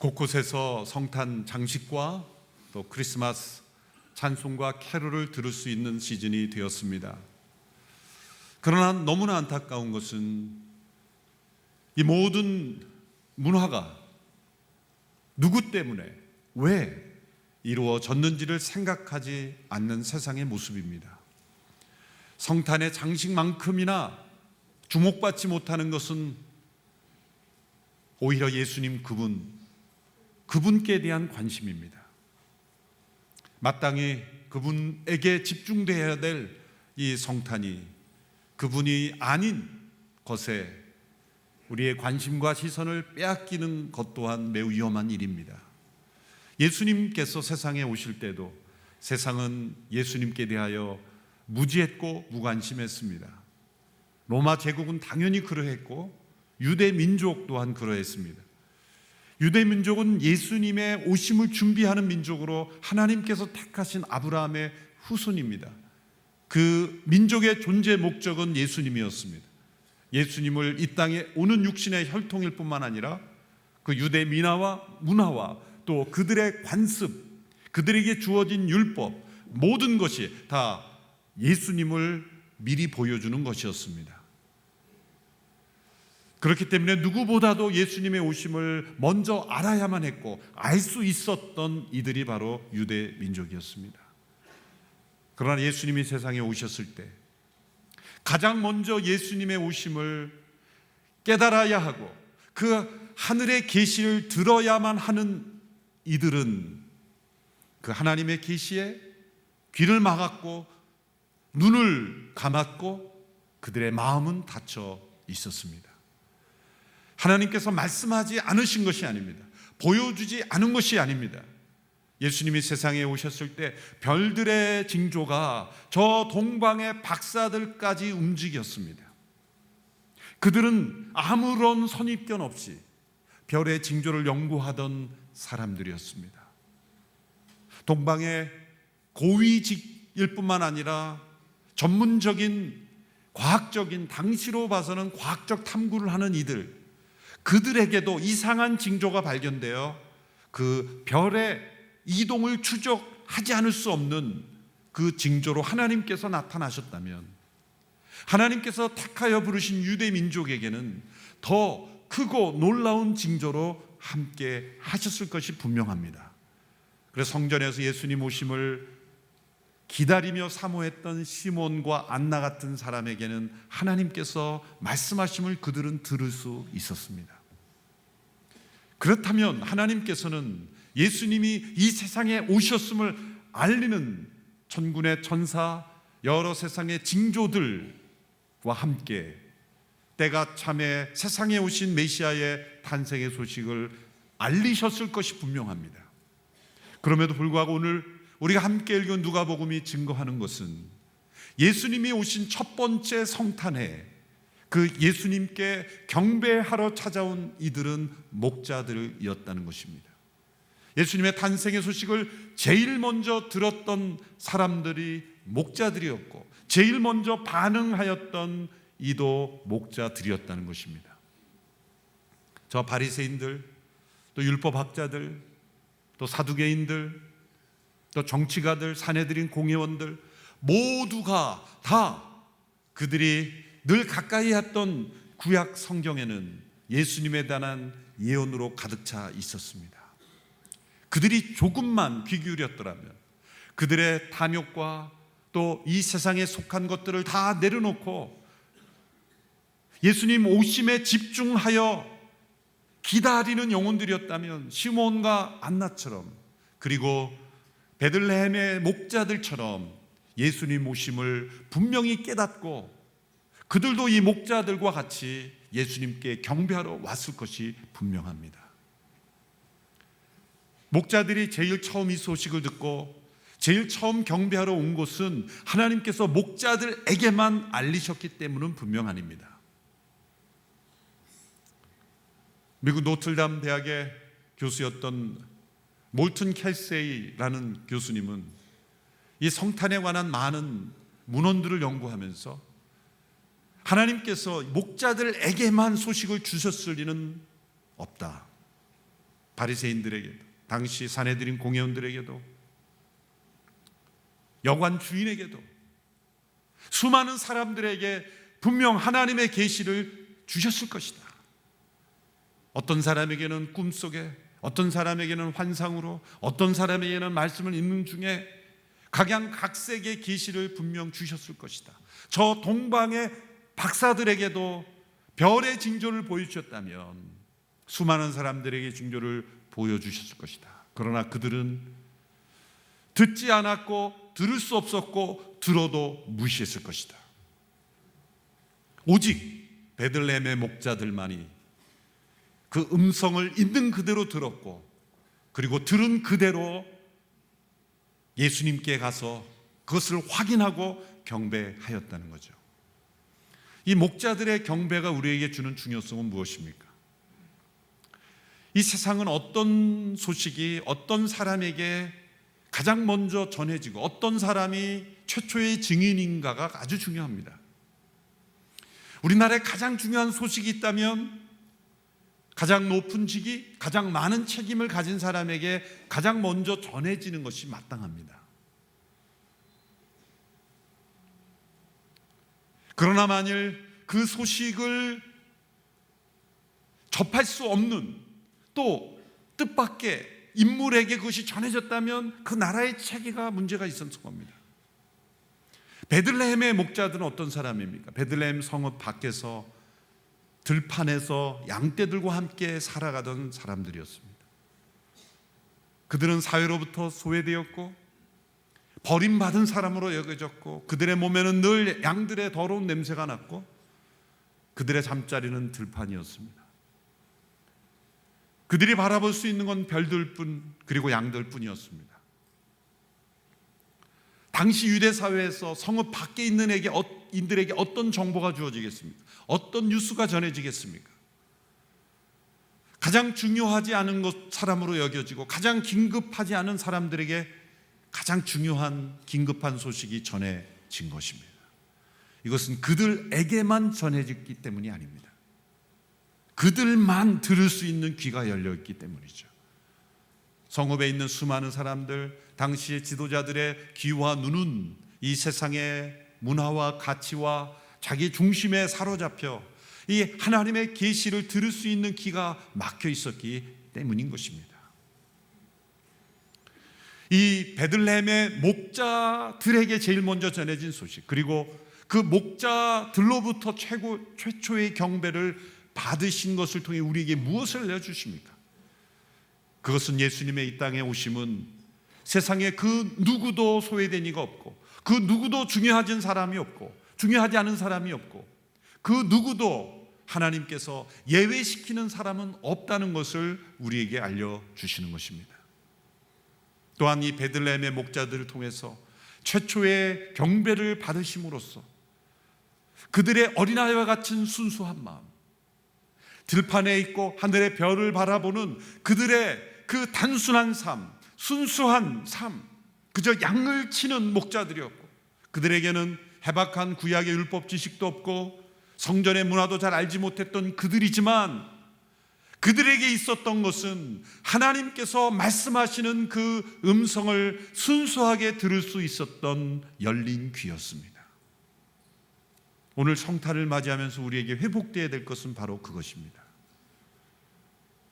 곳곳에서 성탄 장식과 또 크리스마스 찬송과 캐롤을 들을 수 있는 시즌이 되었습니다. 그러나 너무나 안타까운 것은 이 모든 문화가 누구 때문에 왜 이루어졌는지를 생각하지 않는 세상의 모습입니다. 성탄의 장식만큼이나 주목받지 못하는 것은 오히려 예수님 그분께 대한 관심입니다. 마땅히 그분에게 집중되어야 될 이 성탄이 그분이 아닌 것에 우리의 관심과 시선을 빼앗기는 것 또한 매우 위험한 일입니다. 예수님께서 세상에 오실 때도 세상은 예수님께 대하여 무지했고 무관심했습니다. 로마 제국은 당연히 그러했고 유대 민족 또한 그러했습니다. 유대 민족은 예수님의 오심을 준비하는 민족으로 하나님께서 택하신 아브라함의 후손입니다. 그 민족의 존재 목적은 예수님이었습니다. 예수님을 이 땅에 오는 육신의 혈통일 뿐만 아니라 그 유대 문화와 또 그들의 관습, 그들에게 주어진 율법, 모든 것이 다 예수님을 미리 보여주는 것이었습니다. 그렇기 때문에 누구보다도 예수님의 오심을 먼저 알아야만 했고 알 수 있었던 이들이 바로 유대 민족이었습니다. 그러나 예수님이 세상에 오셨을 때 가장 먼저 예수님의 오심을 깨달아야 하고 그 하늘의 계시를 들어야만 하는 이들은 그 하나님의 계시에 귀를 막았고 눈을 감았고 그들의 마음은 닫혀 있었습니다. 하나님께서 말씀하지 않으신 것이 아닙니다. 보여주지 않은 것이 아닙니다. 예수님이 세상에 오셨을 때 별들의 징조가 저 동방의 박사들까지 움직였습니다. 그들은 아무런 선입견 없이 별의 징조를 연구하던 사람들이었습니다. 동방의 고위직일 뿐만 아니라 전문적인 과학적인 당시로 봐서는 과학적 탐구를 하는 그들에게도 이상한 징조가 발견되어 그 별의 이동을 추적하지 않을 수 없는 그 징조로 하나님께서 나타나셨다면 하나님께서 택하여 부르신 유대 민족에게는 더 크고 놀라운 징조로 함께 하셨을 것이 분명합니다. 그래서 성전에서 예수님 오심을 기다리며 사모했던 시몬과 안나 같은 사람에게는 하나님께서 말씀하심을 그들은 들을 수 있었습니다. 그렇다면 하나님께서는 예수님이 이 세상에 오셨음을 알리는 천군의 천사 여러 세상의 징조들과 함께 때가 참에 세상에 오신 메시아의 탄생의 소식을 알리셨을 것이 분명합니다. 그럼에도 불구하고 오늘 우리가 함께 읽은 누가복음이 증거하는 것은 예수님이 오신 첫 번째 성탄에 그 예수님께 경배하러 찾아온 이들은 목자들이었다는 것입니다. 예수님의 탄생의 소식을 제일 먼저 들었던 사람들이 목자들이었고 제일 먼저 반응하였던 이도 목자들이었다는 것입니다. 저 바리새인들, 또 율법학자들, 또 사두개인들, 또 정치가들, 사내들인 공회원들 모두가 다 그들이 늘 가까이 했던 구약 성경에는 예수님에 대한 예언으로 가득 차 있었습니다. 그들이 조금만 귀 기울였더라면 그들의 탐욕과 또 이 세상에 속한 것들을 다 내려놓고 예수님 오심에 집중하여 기다리는 영혼들이었다면 시몬과 안나처럼 그리고 베들레헴의 목자들처럼 예수님 오심을 분명히 깨닫고 그들도 이 목자들과 같이 예수님께 경배하러 왔을 것이 분명합니다. 목자들이 제일 처음 이 소식을 듣고 제일 처음 경배하러 온 곳은 하나님께서 목자들에게만 알리셨기 때문은 분명 아닙니다. 미국 노틀담 대학의 교수였던 몰튼 켈세이라는 교수님은 이 성탄에 관한 많은 문헌들을 연구하면서 하나님께서 목자들에게만 소식을 주셨을 리는 없다. 바리새인들에게도, 당시 산헤드린 공회원들에게도, 여관 주인에게도, 수많은 사람들에게 분명 하나님의 계시를 주셨을 것이다. 어떤 사람에게는 꿈속에, 어떤 사람에게는 환상으로, 어떤 사람에게는 말씀을 읽는 중에 각양각색의 계시를 분명 주셨을 것이다. 저 동방의 박사들에게도 별의 징조를 보여주셨다면 수많은 사람들에게 징조를 보여주셨을 것이다. 그러나 그들은 듣지 않았고 들을 수 없었고 들어도 무시했을 것이다. 오직 베들레헴의 목자들만이 그 음성을 있는 그대로 들었고, 그리고 들은 그대로 예수님께 가서 그것을 확인하고 경배하였다는 거죠. 이 목자들의 경배가 우리에게 주는 중요성은 무엇입니까? 이 세상은 어떤 소식이 어떤 사람에게 가장 먼저 전해지고 어떤 사람이 최초의 증인인가가 아주 중요합니다. 우리나라에 가장 중요한 소식이 있다면 가장 높은 직위, 가장 많은 책임을 가진 사람에게 가장 먼저 전해지는 것이 마땅합니다. 그러나 만일 그 소식을 접할 수 없는 또 뜻밖의 인물에게 그것이 전해졌다면 그 나라의 체계가 문제가 있었을 겁니다. 베들레헴의 목자들은 어떤 사람입니까? 베들레헴 성읍 밖에서 들판에서 양떼들과 함께 살아가던 사람들이었습니다. 그들은 사회로부터 소외되었고 버림받은 사람으로 여겨졌고, 그들의 몸에는 늘 양들의 더러운 냄새가 났고, 그들의 잠자리는 들판이었습니다. 그들이 바라볼 수 있는 건 별들뿐, 그리고 양들뿐이었습니다. 당시 유대 사회에서 성읍 밖에 있는 인들에게 어떤 정보가 주어지겠습니까? 어떤 뉴스가 전해지겠습니까? 가장 중요하지 않은 사람으로 여겨지고 가장 긴급하지 않은 사람들에게 가장 중요한 긴급한 소식이 전해진 것입니다. 이것은 그들에게만 전해졌기 때문이 아닙니다. 그들만 들을 수 있는 귀가 열려있기 때문이죠. 성읍에 있는 수많은 사람들, 당시의 지도자들의 귀와 눈은 이 세상의 문화와 가치와 자기 중심에 사로잡혀 이 하나님의 계시를 들을 수 있는 귀가 막혀 있었기 때문인 것입니다. 이 베들레헴의 목자들에게 제일 먼저 전해진 소식, 그리고 그 목자들로부터 최초의 경배를 받으신 것을 통해 우리에게 무엇을 내주십니까? 그것은 예수님의 이 땅에 오심은 세상에 그 누구도 소외된 이가 없고, 그 누구도 중요하지 않은 사람이 없고, 그 누구도 하나님께서 예외시키는 사람은 없다는 것을 우리에게 알려주시는 것입니다. 또한 이 베들레헴의 목자들을 통해서 최초의 경배를 받으심으로써 그들의 어린아이와 같은 순수한 마음, 들판에 있고 하늘의 별을 바라보는 그들의 그 단순한 삶, 순수한 삶, 그저 양을 치는 목자들이었고, 그들에게는 해박한 구약의 율법 지식도 없고 성전의 문화도 잘 알지 못했던 그들이지만, 그들에게 있었던 것은 하나님께서 말씀하시는 그 음성을 순수하게 들을 수 있었던 열린 귀였습니다. 오늘 성탄을 맞이하면서 우리에게 회복되어야 될 것은 바로 그것입니다.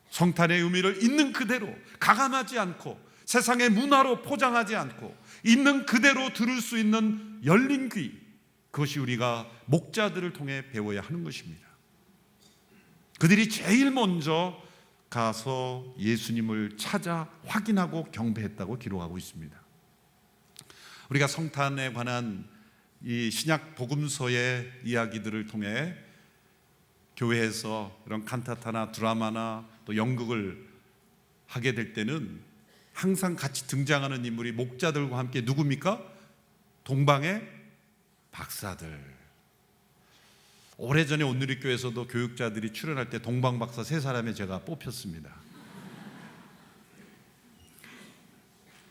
성탄의 의미를 있는 그대로 가감하지 않고 세상의 문화로 포장하지 않고 있는 그대로 들을 수 있는 열린 귀, 그것이 우리가 목자들을 통해 배워야 하는 것입니다. 그들이 제일 먼저 가서 예수님을 찾아 확인하고 경배했다고 기록하고 있습니다. 우리가 성탄에 관한 이 신약 복음서의 이야기들을 통해 교회에서 이런 칸타타나 드라마나 또 연극을 하게 될 때는 항상 같이 등장하는 인물이 목자들과 함께 누굽니까? 동방의 박사들. 오래전에 온누리교회에서도 교육자들이 출연할 때 동방박사 3사람에 제가 뽑혔습니다.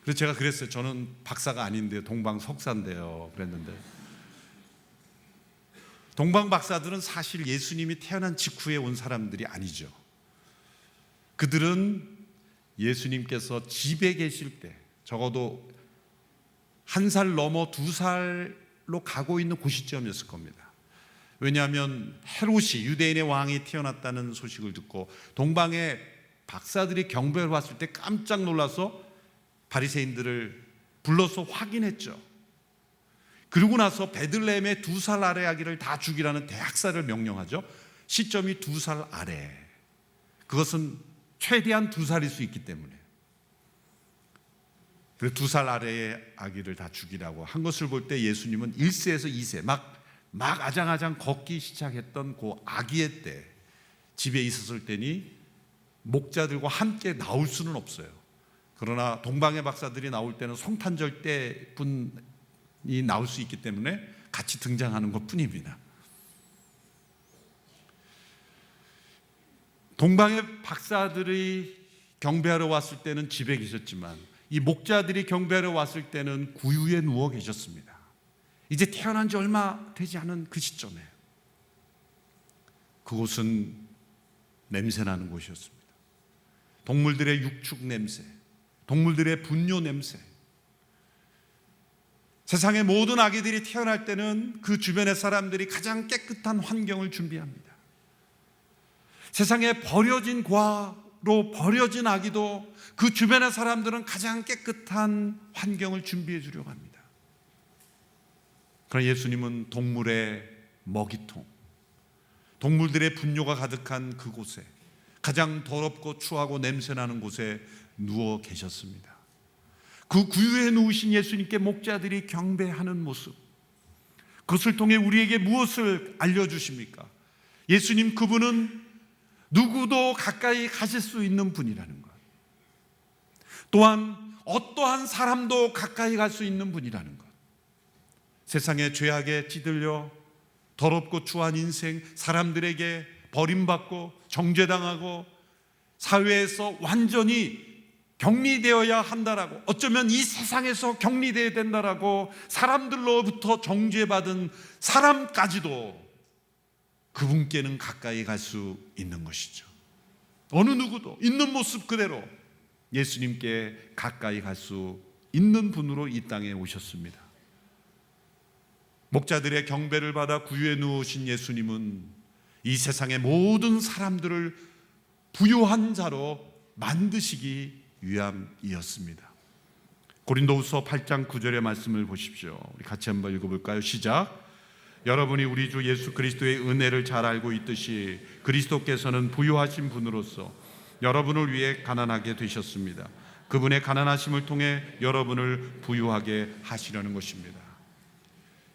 그래서 제가 그랬어요. 저는 박사가 아닌데요, 동방석사인데요 그랬는데, 동방박사들은 사실 예수님이 태어난 직후에 온 사람들이 아니죠. 그들은 예수님께서 집에 계실 때 적어도 1살 넘어 2살로 가고 있는 그 시점이었을 겁니다. 왜냐하면 헤롯이 유대인의 왕이 태어났다는 소식을 듣고 동방의 박사들이 경배를 왔을 때 깜짝 놀라서 바리새인들을 불러서 확인했죠. 그러고 나서 베들레헴의 2살 아래 아기를 다 죽이라는 대학살을 명령하죠. 시점이 2살 아래. 그것은 최대한 2살일 수 있기 때문에. 그 2살 아래의 아기를 다 죽이라고 한 것을 볼 때 예수님은 1세에서 2세 막 아장아장 걷기 시작했던 그 아기의 때 집에 있었을 때니 목자들과 함께 나올 수는 없어요. 그러나 동방의 박사들이 나올 때는 성탄절 때뿐이 나올 수 있기 때문에 같이 등장하는 것 뿐입니다. 동방의 박사들이 경배하러 왔을 때는 집에 계셨지만 이 목자들이 경배하러 왔을 때는 구유에 누워 계셨습니다. 이제 태어난 지 얼마 되지 않은 그 시점에 그곳은 냄새나는 곳이었습니다. 동물들의 육축 냄새, 동물들의 분뇨 냄새. 세상의 모든 아기들이 태어날 때는 그 주변의 사람들이 가장 깨끗한 환경을 준비합니다. 세상에 버려진 과로 버려진 아기도 그 주변의 사람들은 가장 깨끗한 환경을 준비해 주려고 합니다. 그러나 예수님은 동물의 먹이통, 동물들의 분뇨가 가득한 그곳에 가장 더럽고 추하고 냄새나는 곳에 누워 계셨습니다. 그 구유에 누우신 예수님께 목자들이 경배하는 모습, 그것을 통해 우리에게 무엇을 알려주십니까? 예수님 그분은 누구도 가까이 가실 수 있는 분이라는 것, 또한 어떠한 사람도 가까이 갈 수 있는 분이라는 것. 세상의 죄악에 찌들려 더럽고 추한 인생, 사람들에게 버림받고 정죄당하고 사회에서 완전히 격리되어야 한다라고, 어쩌면 이 세상에서 격리되어야 된다라고 사람들로부터 정죄받은 사람까지도 그분께는 가까이 갈 수 있는 것이죠. 어느 누구도 있는 모습 그대로 예수님께 가까이 갈 수 있는 분으로 이 땅에 오셨습니다. 목자들의 경배를 받아 구유에 누우신 예수님은 이 세상의 모든 사람들을 부유한 자로 만드시기 위함이었습니다. 고린도후서 8장 9절의 말씀을 보십시오. 우리 같이 한번 읽어볼까요? 시작. 여러분이 우리 주 예수 그리스도의 은혜를 잘 알고 있듯이 그리스도께서는 부유하신 분으로서 여러분을 위해 가난하게 되셨습니다. 그분의 가난하심을 통해 여러분을 부유하게 하시려는 것입니다.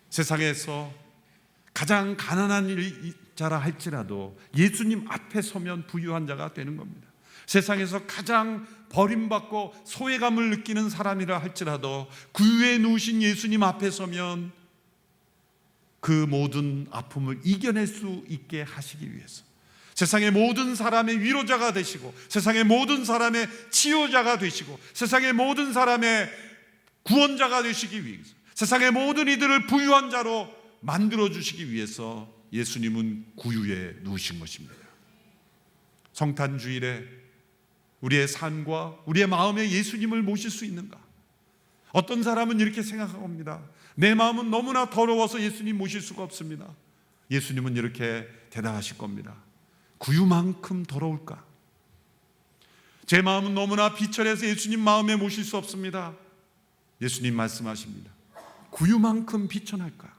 세상에서 가장 가난한 자라 할지라도 예수님 앞에 서면 부유한 자가 되는 겁니다. 세상에서 가장 버림받고 소외감을 느끼는 사람이라 할지라도 구유에 누우신 예수님 앞에 서면 그 모든 아픔을 이겨낼 수 있게 하시기 위해서, 세상의 모든 사람의 위로자가 되시고 세상의 모든 사람의 치유자가 되시고 세상의 모든 사람의 구원자가 되시기 위해서, 세상의 모든 이들을 부유한 자로 만들어주시기 위해서 예수님은 구유에 누우신 것입니다. 성탄주일에 우리의 삶과 우리의 마음에 예수님을 모실 수 있는가? 어떤 사람은 이렇게 생각합니다. 내 마음은 너무나 더러워서 예수님 모실 수가 없습니다. 예수님은 이렇게 대답하실 겁니다. 구유만큼 더러울까? 제 마음은 너무나 비천해서 예수님 마음에 모실 수 없습니다. 예수님 말씀하십니다. 구유만큼 비천할까?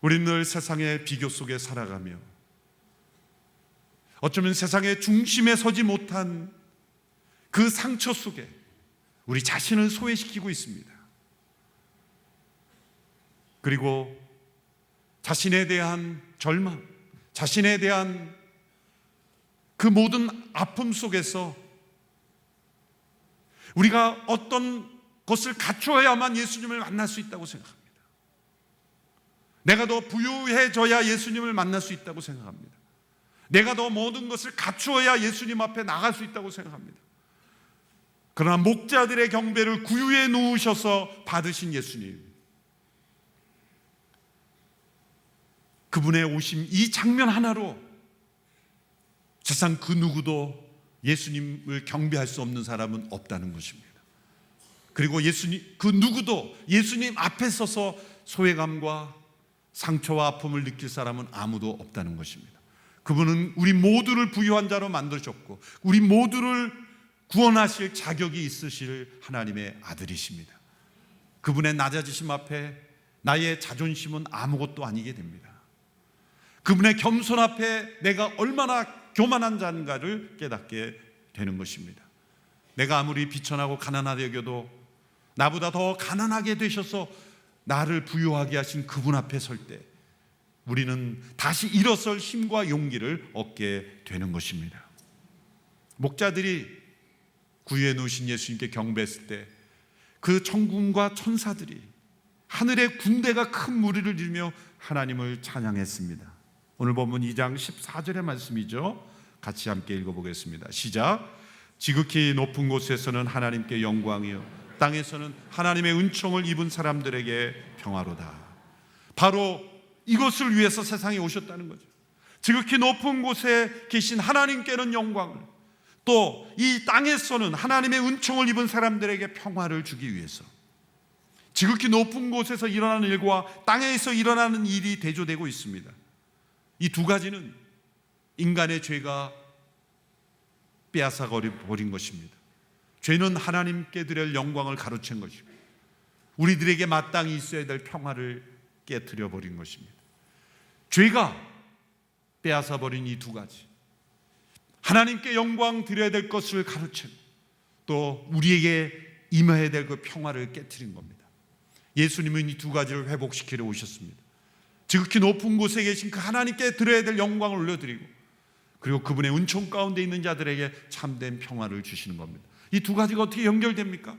우리는 늘 세상의 비교 속에 살아가며 어쩌면 세상의 중심에 서지 못한 그 상처 속에 우리 자신을 소외시키고 있습니다. 그리고 자신에 대한 절망, 자신에 대한 그 모든 아픔 속에서 우리가 어떤 것을 갖추어야만 예수님을 만날 수 있다고 생각합니다. 내가 더 부유해져야 예수님을 만날 수 있다고 생각합니다. 내가 더 모든 것을 갖추어야 예수님 앞에 나갈 수 있다고 생각합니다. 그러나 목자들의 경배를 구유에 누우셔서 받으신 예수님, 그분의 오심, 이 장면 하나로 세상 그 누구도 예수님을 경배할 수 없는 사람은 없다는 것입니다. 그리고 그 누구도 예수님 앞에 서서 소외감과 상처와 아픔을 느낄 사람은 아무도 없다는 것입니다. 그분은 우리 모두를 부유한 자로 만드셨고 우리 모두를 구원하실 자격이 있으실 하나님의 아들이십니다. 그분의 낮아지심 앞에 나의 자존심은 아무것도 아니게 됩니다. 그분의 겸손 앞에 내가 얼마나 교만한 자인가를 깨닫게 되는 것입니다. 내가 아무리 비천하고 가난하게 여겨도 나보다 더 가난하게 되셔서 나를 부유하게 하신 그분 앞에 설 때 우리는 다시 일어설 힘과 용기를 얻게 되는 것입니다. 목자들이 구유해 놓으신 예수님께 경배했을 때 그 천군과 천사들이 하늘의 군대가 큰 무리를 이루며 하나님을 찬양했습니다. 오늘 본문 2장 14절의 말씀이죠. 같이 함께 읽어보겠습니다. 시작. 지극히 높은 곳에서는 하나님께 영광이요 땅에서는 하나님의 은총을 입은 사람들에게 평화로다. 바로 이것을 위해서 세상에 오셨다는 거죠. 지극히 높은 곳에 계신 하나님께는 영광을, 또 이 땅에서는 하나님의 은총을 입은 사람들에게 평화를 주기 위해서 지극히 높은 곳에서 일어나는 일과 땅에서 일어나는 일이 대조되고 있습니다. 이 두 가지는 인간의 죄가 빼앗아 버린 것입니다. 죄는 하나님께 드릴 영광을 가로챈 것이고 우리들에게 마땅히 있어야 될 평화를 깨트려 버린 것입니다. 죄가 빼앗아 버린 이 두 가지, 하나님께 영광 드려야 될 것을 가로채고 또 우리에게 임해야 될 그 평화를 깨트린 겁니다. 예수님은 이 두 가지를 회복시키려 오셨습니다. 지극히 높은 곳에 계신 그 하나님께 드려야 될 영광을 올려드리고 그리고 그분의 은총 가운데 있는 자들에게 참된 평화를 주시는 겁니다. 이 두 가지가 어떻게 연결됩니까?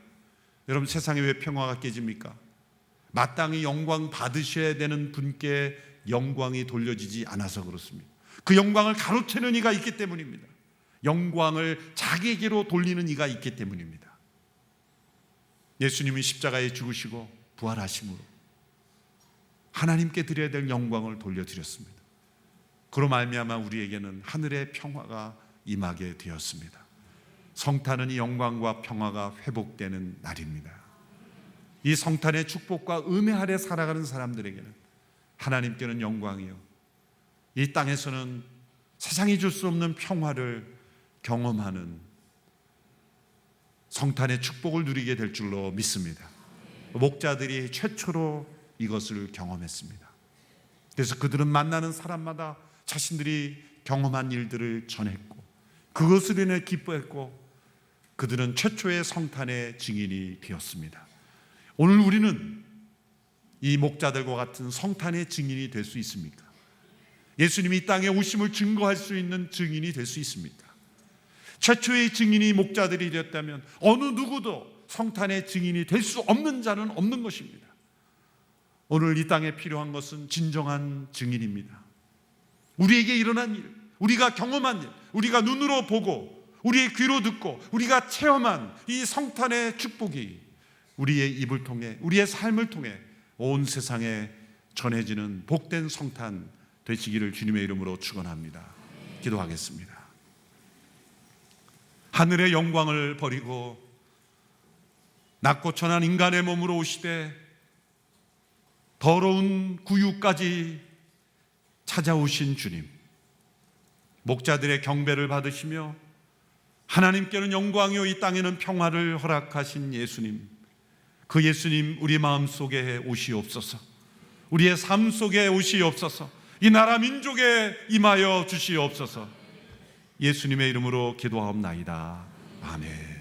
여러분, 세상에 왜 평화가 깨집니까? 마땅히 영광 받으셔야 되는 분께 영광이 돌려지지 않아서 그렇습니다. 그 영광을 가로채는 이가 있기 때문입니다. 영광을 자기에게로 돌리는 이가 있기 때문입니다. 예수님이 십자가에 죽으시고 부활하심으로 하나님께 드려야 될 영광을 돌려드렸습니다. 그로 말미암아 우리에게는 하늘의 평화가 임하게 되었습니다. 성탄은 이 영광과 평화가 회복되는 날입니다. 이 성탄의 축복과 은혜 아래 살아가는 사람들에게는 하나님께는 영광이요 이 땅에서는 세상이 줄 수 없는 평화를 경험하는 성탄의 축복을 누리게 될 줄로 믿습니다. 목자들이 최초로 이것을 경험했습니다. 그래서 그들은 만나는 사람마다 자신들이 경험한 일들을 전했고 그것을 인해 기뻐했고 그들은 최초의 성탄의 증인이 되었습니다. 오늘 우리는 이 목자들과 같은 성탄의 증인이 될 수 있습니까? 예수님이 이 땅에 오심을 증거할 수 있는 증인이 될 수 있습니까? 최초의 증인이 목자들이 되었다면 어느 누구도 성탄의 증인이 될 수 없는 자는 없는 것입니다. 오늘 이 땅에 필요한 것은 진정한 증인입니다. 우리에게 일어난 일, 우리가 경험한 일, 우리가 눈으로 보고 우리의 귀로 듣고 우리가 체험한 이 성탄의 축복이 우리의 입을 통해 우리의 삶을 통해 온 세상에 전해지는 복된 성탄 되시기를 주님의 이름으로 축원합니다. 기도하겠습니다. 하늘의 영광을 버리고 낮고 천한 인간의 몸으로 오시되 더러운 구유까지 찾아오신 주님, 목자들의 경배를 받으시며 하나님께는 영광이요 이 땅에는 평화를 허락하신 예수님, 그 예수님 우리 마음속에 오시옵소서. 우리의 삶 속에 오시옵소서. 이 나라 민족에 임하여 주시옵소서. 예수님의 이름으로 기도하옵나이다. 아멘.